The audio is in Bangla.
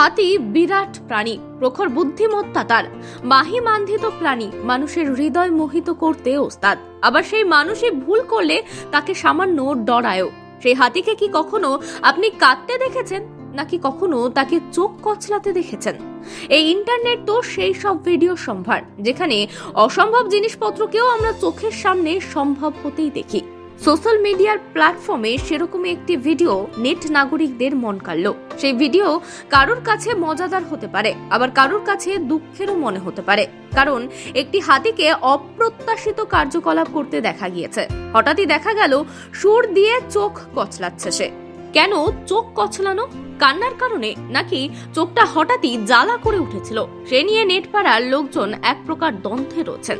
হাতি বিরাট প্রাণী, প্রখর বুদ্ধিমত্তা তার, মাহিমান্বিত প্রাণী, মানুষের হৃদয় মোহিত করতে ওস্তাদ। আবার সেই মানুষই ভুল করলে তাকে সামান্য ডরায়ও। সেই হাতিকে কি কখনো আপনি কাঁদতে দেখেছেন, নাকি কখনো তাকে চোখ কচলাতে দেখেছেন? এই ইন্টারনেট তো সেই সব ভিডিও সম্ভার যেখানে অসম্ভব জিনিসপত্রকেও আমরা চোখের সামনে সম্ভব হতেই দেখি। সোশ্যাল মিডিয়ার প্ল্যাটফর্মে সেরকমই একটি ভিডিও নেট নাগরিকদের মন কাড়ল। সেই ভিডিও কারোর কাছে মজাদার হতে পারে, আবার কারোর কাছে দুঃখেরও মনে হতে পারে, কারণ একটি হাতিকে অপ্রত্যাশিত কার্যকলাপ করতে দেখা গিয়েছে। হঠাৎই দেখা গেল সুর দিয়ে চোখ কচলাচ্ছে সে। কেন চোখ কচলানো? কান্নার কারণে, নাকি চোখটা হঠাৎই জ্বালা করে উঠেছিল? সে নিয়ে নেট পাড়ার লোকজন এক প্রকার দ্বন্দ্বে রয়েছেন।